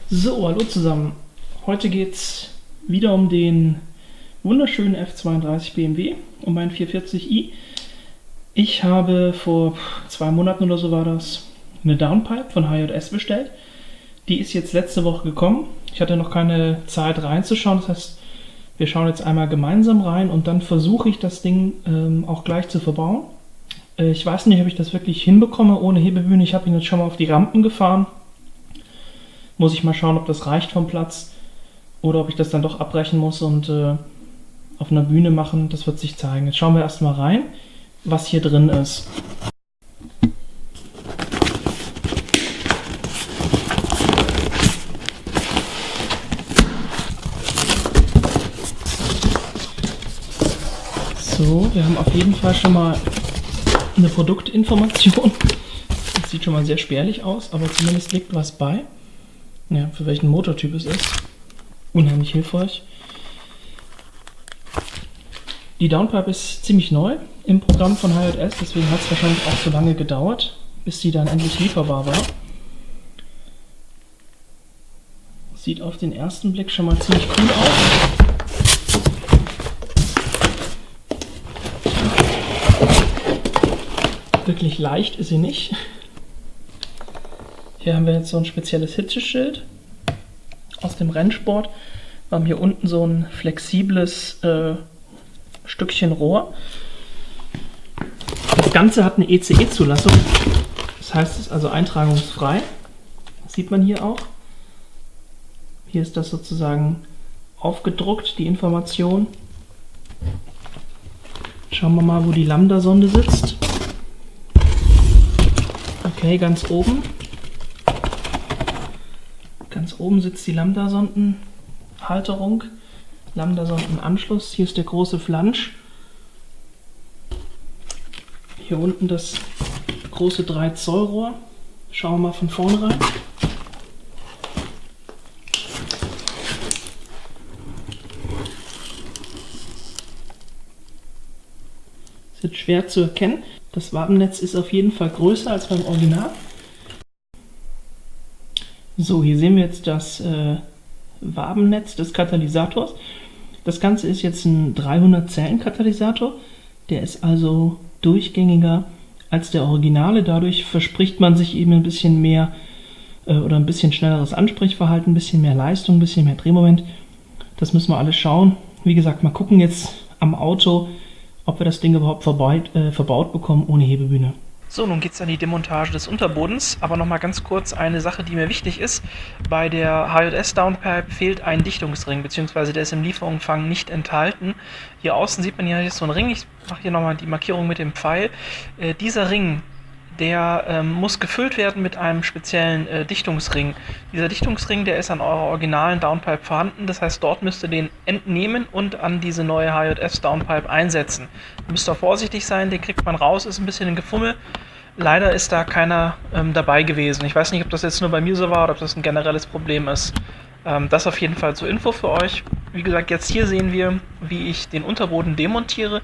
So, hallo zusammen. Heute geht's wieder um den wunderschönen F32 BMW, um meinen 440i. Ich habe vor 2 Monaten oder so war das eine Downpipe von HJS bestellt. Die ist jetzt letzte Woche gekommen. Ich hatte noch keine Zeit reinzuschauen, das heißt, wir schauen jetzt einmal gemeinsam rein und dann versuche ich das Ding auch gleich zu verbauen. Ich weiß nicht, ob ich das wirklich hinbekomme ohne Hebebühne. Ich habe ihn jetzt schon mal auf die Rampen gefahren. Muss ich mal schauen, ob das reicht vom Platz oder ob ich das dann doch abbrechen muss und auf einer Bühne machen. Das wird sich zeigen. Jetzt schauen wir erstmal rein, was hier drin ist. So, wir haben auf jeden Fall schon mal eine Produktinformation. Das sieht schon mal sehr spärlich aus, aber zumindest liegt was bei. Ja, für welchen Motortyp es ist. Unheimlich hilfreich. Die Downpipe ist ziemlich neu im Programm von HJS, deswegen hat es wahrscheinlich auch so lange gedauert, bis sie dann endlich lieferbar war. Sieht auf den ersten Blick schon mal ziemlich cool aus. Wirklich leicht ist sie nicht. Hier haben wir jetzt so ein spezielles Hitzeschild aus dem Rennsport. Wir haben hier unten so ein flexibles Stückchen Rohr. Das Ganze hat eine ECE-Zulassung. Das heißt, es ist also eintragungsfrei. Das sieht man hier auch. Hier ist das sozusagen aufgedruckt, die Information. Schauen wir mal, wo die Lambda-Sonde sitzt. Okay, ganz oben. Ganz oben sitzt die Lambda-Sondenhalterung, Lambda-Sondenanschluss. Hier ist der große Flansch. Hier unten das große 3 Zoll Rohr. Schauen wir mal von vorne rein. Ist jetzt schwer zu erkennen. Das Wabennetz ist auf jeden Fall größer als beim Original. So, hier sehen wir jetzt das Wabennetz des Katalysators. Das Ganze ist jetzt ein 300-Zellen-Katalysator. Der ist also durchgängiger als der Originale. Dadurch verspricht man sich eben ein bisschen mehr oder ein bisschen schnelleres Ansprechverhalten, ein bisschen mehr Leistung, ein bisschen mehr Drehmoment. Das müssen wir alles schauen. Wie gesagt, mal gucken jetzt am Auto, ob wir das Ding überhaupt verbaut bekommen ohne Hebebühne. So, nun geht es an die Demontage des Unterbodens, aber nochmal ganz kurz eine Sache, die mir wichtig ist. Bei der HJS Downpipe fehlt ein Dichtungsring, beziehungsweise der ist im Lieferumfang nicht enthalten. Hier außen sieht man hier so einen Ring, ich mache hier nochmal die Markierung mit dem Pfeil. Dieser Ring, der muss gefüllt werden mit einem speziellen Dichtungsring. Dieser Dichtungsring, der ist an eurer originalen Downpipe vorhanden, das heißt, dort müsst ihr den entnehmen und an diese neue HJS Downpipe einsetzen. Da müsst ihr vorsichtig sein, den kriegt man raus, ist ein bisschen ein Gefummel. Leider ist da keiner dabei gewesen. Ich weiß nicht, ob das jetzt nur bei mir so war oder ob das ein generelles Problem ist. Das auf jeden Fall zur Info für euch. Wie gesagt, jetzt hier sehen wir, wie ich den Unterboden demontiere.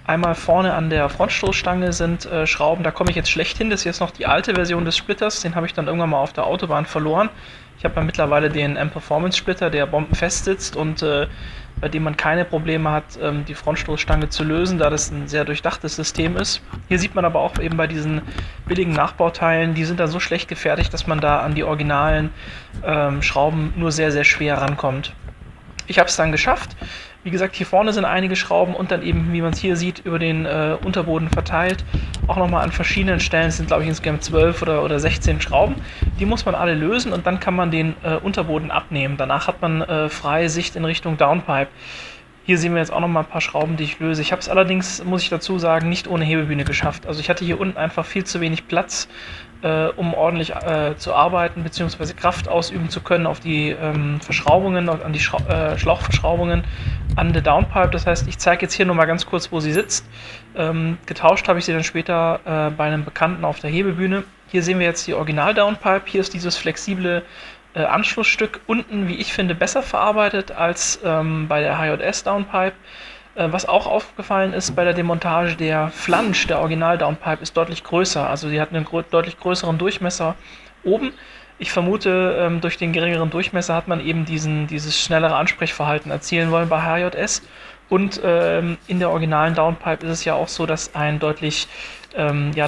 Einmal vorne an der Frontstoßstange sind Schrauben, da komme ich jetzt schlecht hin. Das ist jetzt noch die alte Version des Splitters, den habe ich dann irgendwann mal auf der Autobahn verloren. Ich habe ja mittlerweile den M-Performance-Splitter, der bombenfest sitzt und bei dem man keine Probleme hat, die Frontstoßstange zu lösen, da das ein sehr durchdachtes System ist. Hier sieht man aber auch eben bei diesen billigen Nachbauteilen, die sind da so schlecht gefertigt, dass man da an die originalen Schrauben nur sehr, sehr schwer rankommt. Ich habe es dann geschafft. Wie gesagt, hier vorne sind einige Schrauben und dann eben, wie man es hier sieht, über den Unterboden verteilt. Auch nochmal an verschiedenen Stellen, es sind glaube ich insgesamt 12 oder 16 Schrauben. Die muss man alle lösen und dann kann man den Unterboden abnehmen. Danach hat man freie Sicht in Richtung Downpipe. Hier sehen wir jetzt auch nochmal ein paar Schrauben, die ich löse. Ich habe es allerdings, muss ich dazu sagen, nicht ohne Hebebühne geschafft. Also ich hatte hier unten einfach viel zu wenig Platz, um ordentlich zu arbeiten bzw. Kraft ausüben zu können auf die Verschraubungen, an die Schlauchverschraubungen an der Downpipe. Das heißt, ich zeige jetzt hier nochmal ganz kurz, wo sie sitzt. Getauscht habe ich sie dann später bei einem Bekannten auf der Hebebühne. Hier sehen wir jetzt die Original-Downpipe. Hier ist dieses flexible Anschlussstück unten, wie ich finde, besser verarbeitet als bei der HJS Downpipe. Was auch aufgefallen ist bei der Demontage, der Flansch der Original Downpipe ist deutlich größer. Also sie hat einen deutlich größeren Durchmesser oben. Ich vermute, durch den geringeren Durchmesser hat man eben dieses schnellere Ansprechverhalten erzielen wollen bei HJS. Und in der originalen Downpipe ist es ja auch so, dass ein deutlich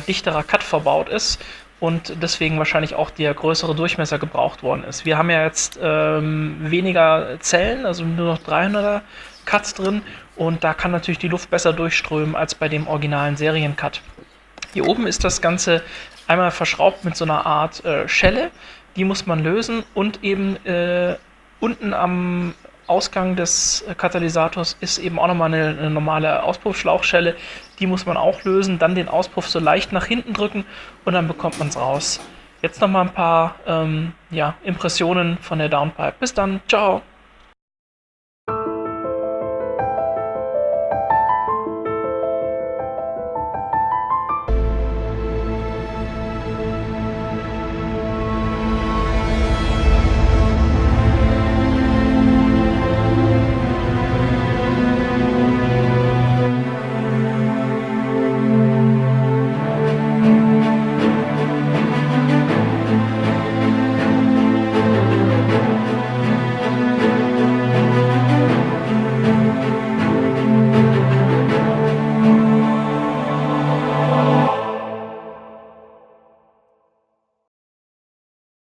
dichterer Cut verbaut ist und deswegen wahrscheinlich auch der größere Durchmesser gebraucht worden ist. Wir haben ja jetzt weniger Zellen, also nur noch 300er Cuts drin, und da kann natürlich die Luft besser durchströmen als bei dem originalen Seriencut. Hier oben ist das Ganze einmal verschraubt mit so einer Art Schelle, die muss man lösen, und eben unten am Ausgang des Katalysators ist eben auch nochmal eine normale Auspuffschlauchschelle, die muss man auch lösen, dann den Auspuff so leicht nach hinten drücken und dann bekommt man es raus. Jetzt nochmal ein paar Impressionen von der Downpipe. Bis dann, ciao!